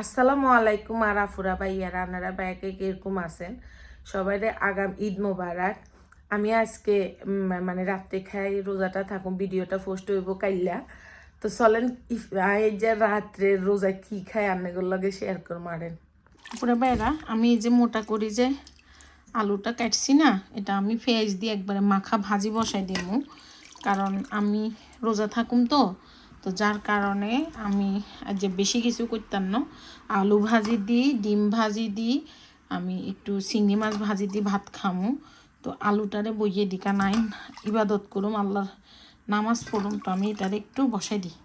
আসসালামু আলাইকুম আরাফুরা ভাইয়ারা, আপনারা ব্যাকে কিরকম আছেন? সবাই আগাম ঈদ মোবারক। আমি আজকে মানে রাত্রে খাই, রোজাটা থাকুন, ভিডিওটা পোস্ট হইব কাইল্লা। তো চলেন এই যে রাত্রে রোজা কি খাই আপনাদের লগে শেয়ার করে মারেন। পুরা ভাইরা, আমি এই যে মোটা করি যে আলুটা কাটছি না, এটা আমি পেঁয়াজ দিয়ে একবারে মাখা ভাজি বসাই দিব। কারণ আমি রোজা থাকুম তো তো যার কারণে আমি যে বেশি কিছু করতাম না, আলু ভাজি দিই, ডিম ভাজি দিই, আমি একটু চিংড়ি মাছ ভাজি দিই, ভাত খামু। তো আলুটারে বইয়ে দিকা নাই, ইবাদত করুম, আল্লাহর নামাজ পড়ুম, তো আমি এটারে একটু বসাই দিই।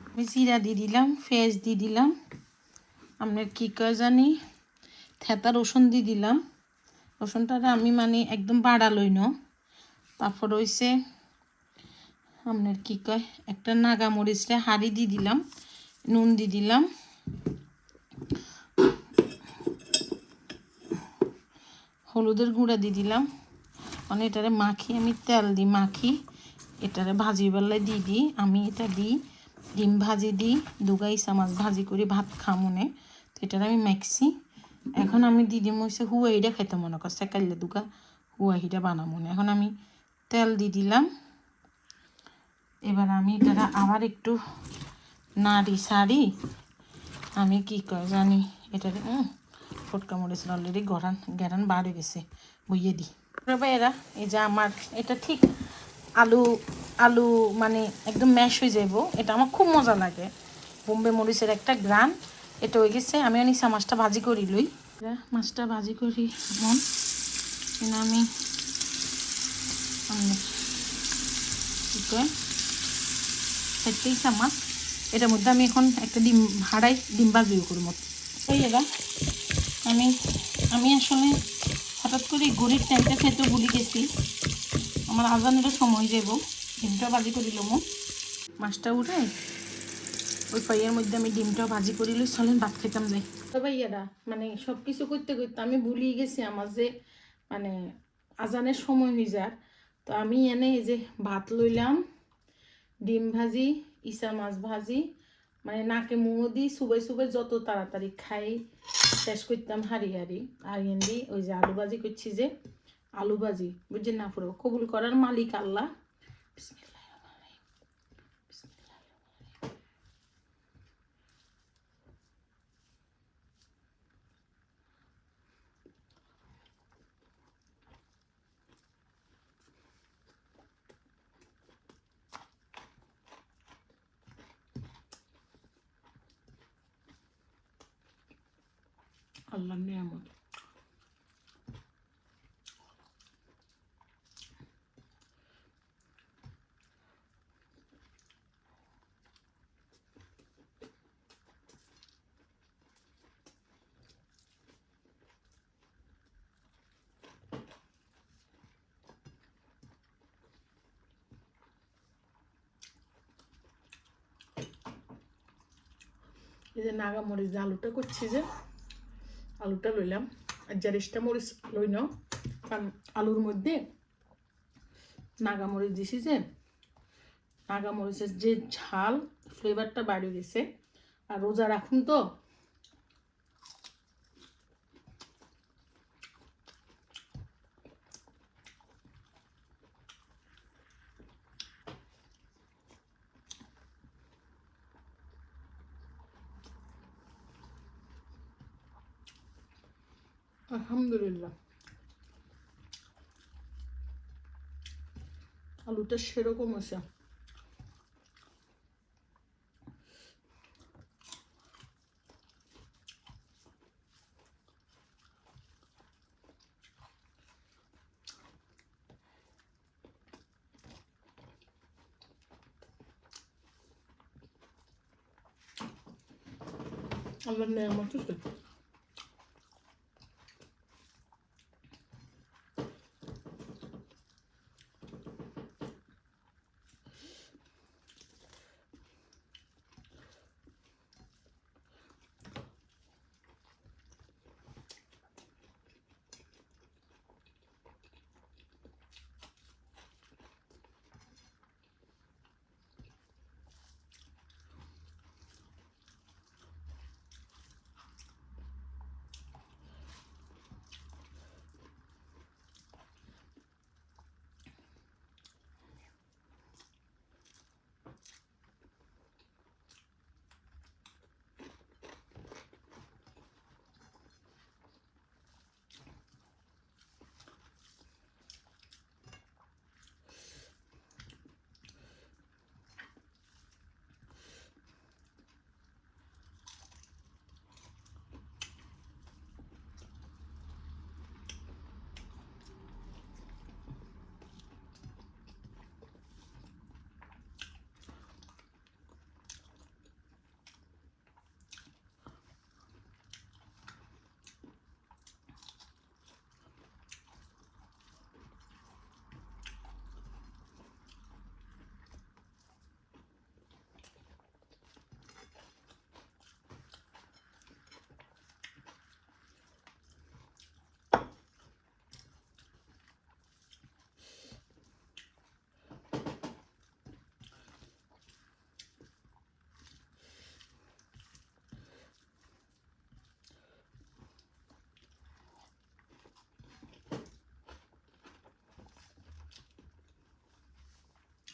আমি জিরা দিয়ে দিলাম, পেঁয়াজ দিয়ে দিলাম, আপনার কী কয় জানি থেতা রসুন দিয়ে দিলাম। রসুনটারে আমি মানে একদম বাড়ালই ন। তারপর হইছে আপনার কী কয় একটা নাগামরিচটা হাঁড়ি দিয়ে দিলাম, নুন দিয়ে দিলাম, হলুদের গুঁড়া দিয়ে দিলাম। মানে এটারে মাখি, আমি তেল দিই মাখি, এটারে ভাজি বেলায় দিই আমি এটা দিই, ডিম ভাজি দিই, দুগাই চামাচ ভাজি করে ভাত খামনে। তো এটারে আমি মাখছি। এখন আমি দিদিম হয়েছে হুয়াইটা খাইতে মনে করছে, কাইলে দুগা হুয়াহিটা বানামনে। এখন আমি তেল দিয়ে দিলাম। এবার আমি এটা আবার একটু নাড়ি সারি, আমি কি কয় জানি এটারে ফটকা মরেছিল অলরেডি, গেরান বার হয়ে গেছে, বইয়ে দিই। এরা এই যে আমার এটা ঠিক আলু আলু মানে একদম ম্যাশ হয়ে যাব, এটা আমার খুব মজা লাগে। বোম্বে মরিচের একটা গ্রান এটা হয়ে গেছে। আমি নিচা মাছটা ভাজি করি লই, মাছটা ভাজি করি মন আমি কী কয় চারটেই চামচ। এটার মধ্যে আমি এখন একটা ডিম ভাড়াই ডিম ভাজিও করবো। ওই এরা আমি আমি আসলে হঠাৎ করে ঘড়ির টাইমটা খেতে ভুলে গেছি, আমার আজানেরও সময় যাব। ডিমটা ভাজি করিলাম, মাছটা উঠে ওই পাইয়ের মধ্যে আমি ডিমটা ভাজি করিল, চলেন ভাত খেতাম যাই। তো ভাইয়ারা মানে সব কিছু করতে করতে আমি ভুলিয়ে গেছি আমার যে মানে আজানের সময় হয়ে যায়। তো আমি এনে এই যে ভাত লইলাম, ডিম ভাজি, ইসা মাছ ভাজি, মানে নাকে মুড়ো দিই সুবাই সুবাই যত তাড়াতাড়ি খাই শেষ করতাম হারি হারি। আর এনে ওই যে আলু ভাজি করছি, যে আলু ভাজি বুঝছেন না, পুরো কবুল করার মালিক আল্লাহ। আল্লাহ নিয়ামত। এই যে নাগা মরিচ যে আলুটা করছি, যে আলুটা লইলাম, আর জারিশটা মরিচ লই নাও, কারণ আলুর মধ্যে নাগা মরিচ দিছি, যে নাগা মরিচের যে ঝাল ফ্লেভারটা বাড়ি গেছে। আর রোজা রাখুন তো আলহামদুলিল্লাহ। আলুটা সেরকম হয়েছে। আল্লাহ নিয়ামত হয়েছে।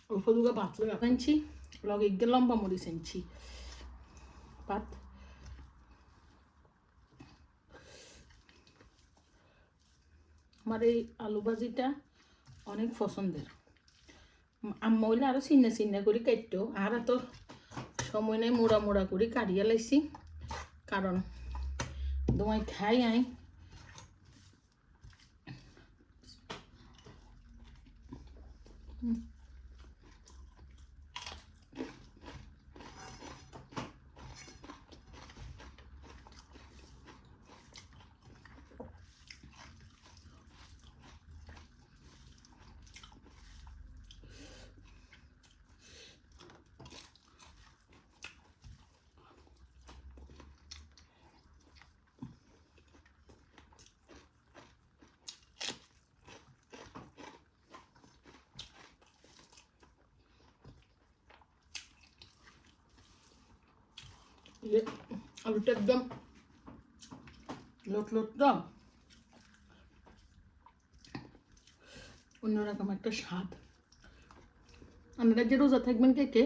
অল্প দুগা ভাত আনছি, লগে গিয়ে লম্বা মরিচ আনছি ভাত। আমার এই আলু ভাজিটা অনেক পছন্দের। আম্মা হইলে আরও চিন্না চিন্না করে কাটতো, আর এত সময় নেই, মোড়া মোড়া করে কাটিয়া লাইছি, কারণ তোমায় খাই আই। আলুটা একদম লোট লোট দাম, অন্যরকম একটা স্বাদ। আপনারা যে রোজা থাকবেন কে কে,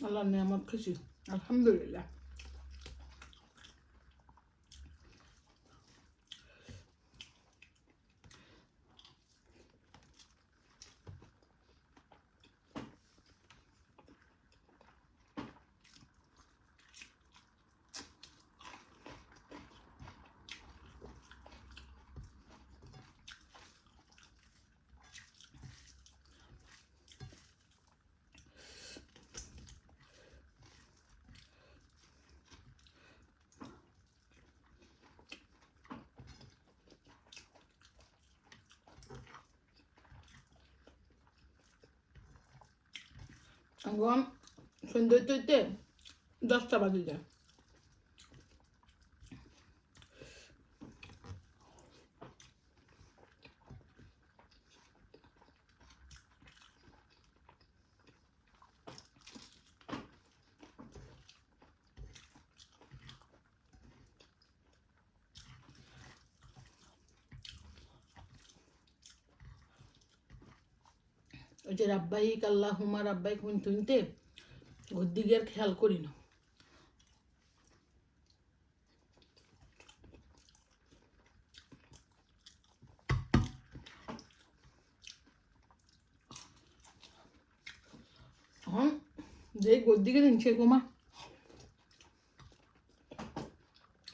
আল্লাহর নিয়ামত খুশি, আলহামদুলিল্লাহ। এখন সন্ধ্যে হইতে 10টা বাজে যায়। ওই যে রাব্বাইক আল্লাহুম্মা রাব্বাইক শুনতে ওর দিকে আর খেয়াল করি না। এখন যে গোর দিকে দিনছে গোমা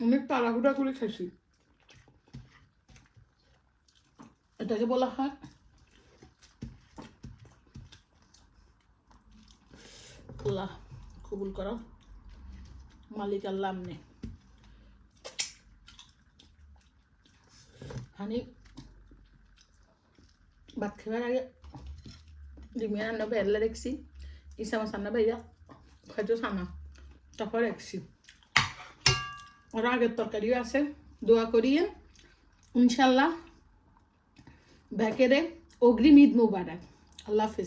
অনেক তাড়াহুড়া করে খাইছি। এটাকে বলা হয় আল্লাহ কবুল করো, মালিক আল্লাহ আমনে। হানি ভাত খাবার আগে ডিমিয়া রান্না বেরলে রেখছি, ইসা মাছ রান্না বেরিয়া খাইতো সানা, তারপর রেখছি। ওর আগের তরকারিও আছে, দোয়া করিয়ে ইনশাল্লাহ। ব্যাকেরে অগ্রিম ঈদ মুবারক। আল্লাহ হাফেজ।